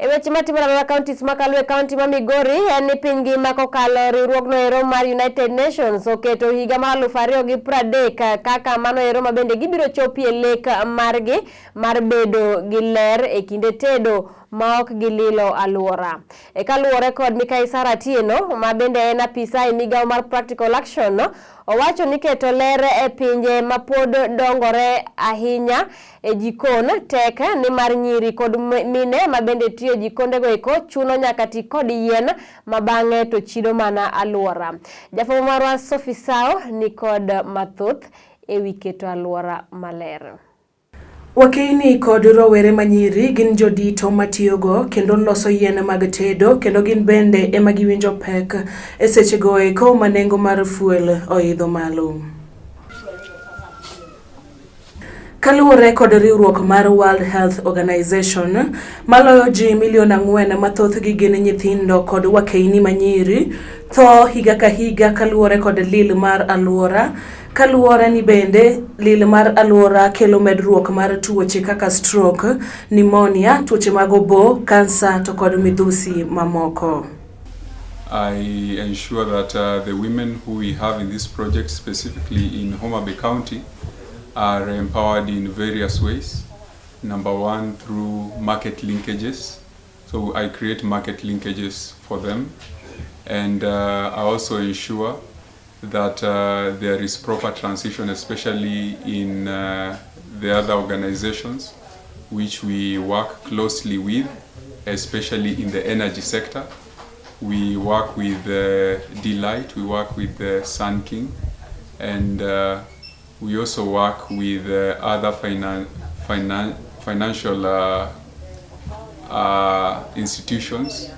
Weche matimore e counties ma Lolwe County ma Migori en ni piny ngima kokalo riwruogno ero mar United Nations oketo higa mar 2030 kaka mano ero ma bende gibiro chopie lek margi mar bedo gi ler e kinde tedo ma ok gililo aluora. Kaluwore kod Mikai Sara Tieno ma bende en apisa e migawo mar Practical Action owacho ni keto ler e pinje ma pod dongore ahinya e jikon tek ni mar nyiri kod mine ma bende tiyo jikondego eko chuno nyaka ti kod yien ma bang'e to chido mana aluora. Jafwambo marwa Sophie Sao ni kod mathoth e wi keto aluora maler. Wakeini kod rowere manyiri gin jodito matiyogo kendo loso yien mag tedo kendo gin bende ema giwinjo pek e sechego eko ma nengo mar fuel oidho malo. Kaluwore kod riwruok mar World Health Organization, maloyo ji milion 4 mathoth gi gin nyithindo kod wakeini manyiri tho higa ka higa kaluwore kod lil mar aluora. Kaluwore ni bende lil mar aluora kelo medruok mar tuoche kaka stroke, pneumonia, tuoche mag obo, kansa to kod midhusi mamoko. I ensure that the women who we have in this project, specifically in Homa Bay County, are empowered in various ways. Number one, through market linkages. So I create market linkages for them. And I also ensure that there is proper transition, especially in the other organizations which we work closely with, especially in the energy sector. We work with Delight, we work with Sun King, and we also work with other financial institutions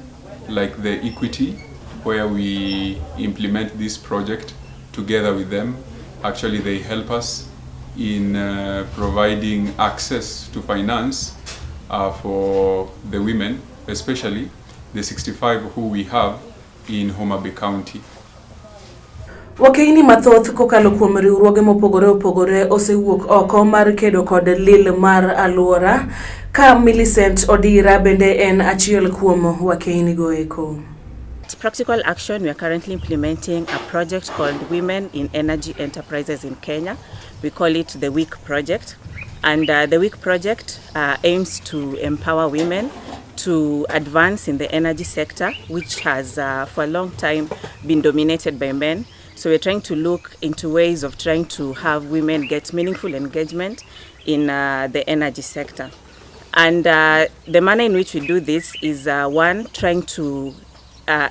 like the Equity, where we implement this project together with them. Actually, they help us in providing access to finance for the women, especially the 65 who we have in Homa Bay County. Wakeini mathoth kokalo kuom riwruoge mopogore opogore osewuok oko mar kedo kod lil mar aluora ka Millicent Odira bende en achiel kuom wakeini go eko. Practical Action, we are currently implementing a project called Women in Energy Enterprises in Kenya. We call it the WEEK project. And the WEEK project aims to empower women to advance in the energy sector, which has for a long time been dominated by men. So we're trying to look into ways of trying to have women get meaningful engagement in the energy sector. And the manner in which we do this is one, trying to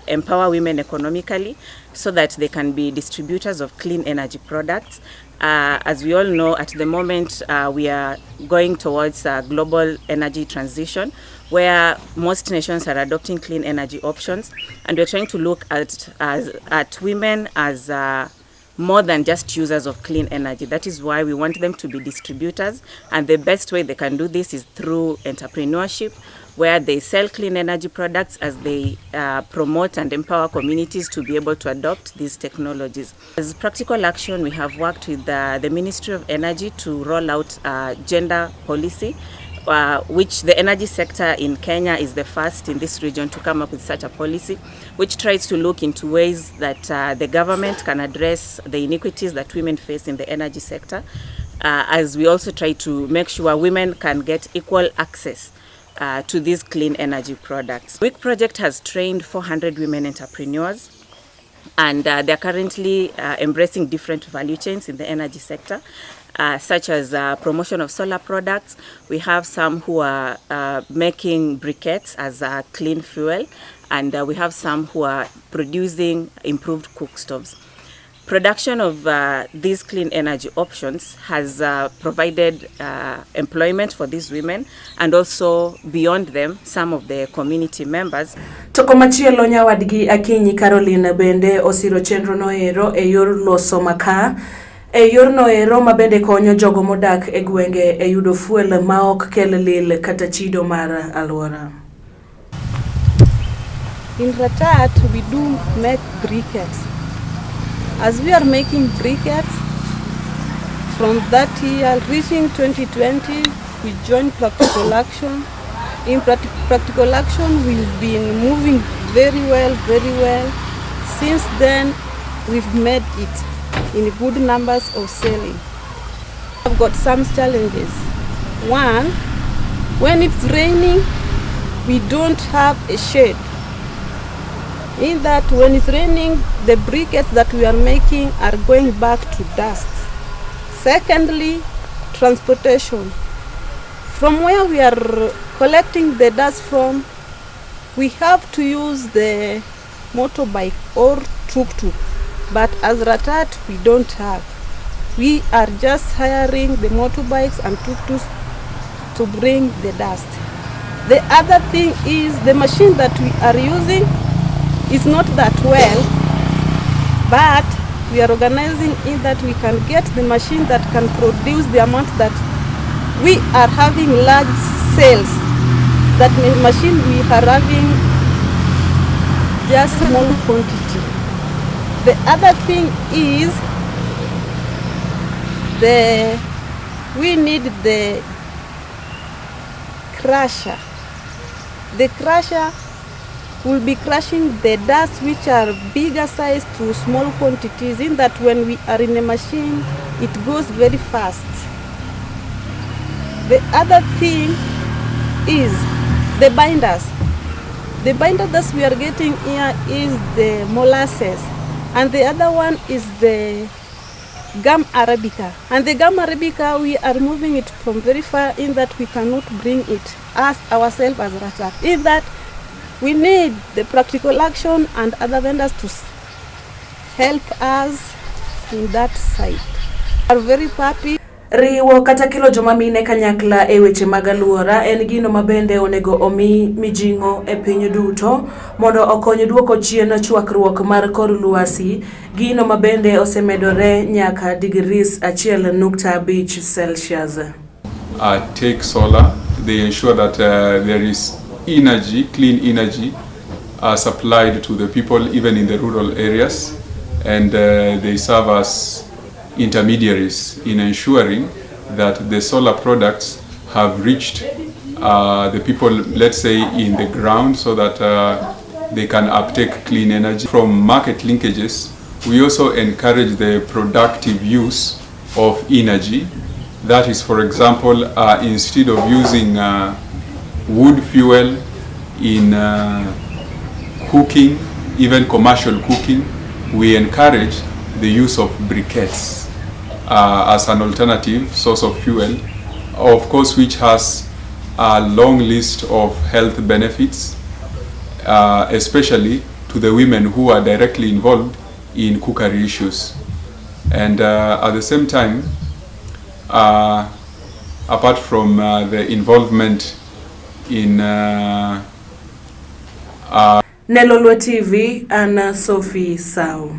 empower women economically so that they can be distributors of clean energy products. As we all know, at the moment we are going towards a global energy transition where most nations are adopting clean energy options, and we're trying to look at women as more than just users of clean energy. That is why we want them to be distributors, and the best way they can do this is through entrepreneurship, where they sell clean energy products as they promote and empower communities to be able to adopt these technologies. As Practical Action, we have worked with the Ministry of Energy to roll out gender policy, which the energy sector in Kenya is the first in this region to come up with such a policy, which tries to look into ways that the government can address the inequities that women face in the energy sector, as we also try to make sure women can get equal access to these clean energy products. The WEEK project has trained 400 women entrepreneurs, and they're currently embracing different value chains in the energy sector, such as promotion of solar products. We have some who are making briquettes as a clean fuel, and we have some who are producing improved cook stoves. Production of these clean energy options has provided employment for these women, and also beyond them, some of the community members. Tokomachielo nyawadgi Akinyi Caroline bende osiro chenro noero e yor loso makaa e yor noero ma bende konyo jogo modak e gwenge e yudo fuel ma ok kel lil kata chido mar aluora. In Ratat, we do make briquettes. As we are making briquettes, from that year, reaching 2020, we joined Practical Action In practical action, we've been moving very well. Since then, we've made it in good numbers of selling. I've got some challenges. One, when it's raining, we don't have a shade. In that, when it's raining, the briquettes that we are making are going back to dust. Secondly, transportation. From where we are collecting the dust from, we have to use the motorbike or tuk-tuk. But as Ratat, we don't have. We are just hiring the motorbikes and tuk-tuks to bring the dust. The other thing is the machine that we are using is not that well, but we are organizing in that we can get the machine that can produce the amount that we are having large sales. That machine we are having just small quantity. The other thing is we need the crusher. The crusher will be crushing the dust which are bigger size to small quantities, in that when we are in a machine, it goes very fast. The other thing is the binders. The binder that we are getting here is the molasses, and the other one is the gum arabica. And the gum arabica, we are moving it from very far, in that we cannot bring it as ourselves as Ratat. In that we need the practical action and other vendors to help us in that side. We are very happy. Riwo kata kilo joma mine kanyakla e weche mag aluora en gino mabende onego omi mijingo e piny duto mondo okony duoko chien chwakruok mar kor lwasi, gino mabende osemedore nyaka degrees 1.5 Celsius. Take solar. They ensure that there is energy, clean energy, supplied to the people even in the rural areas, and they serve as intermediaries in ensuring that the solar products have reached the people, let's say, in the ground, so that they can uptake clean energy. From market linkages, we also encourage the productive use of energy. That is, for example, instead of using wood fuel in cooking, even commercial cooking, we encourage the use of briquettes as an alternative source of fuel, of course, which has a long list of health benefits, especially to the women who are directly involved in cookery issues. And at the same time, apart from the involvement in Lolwe TV and Sophie Sao.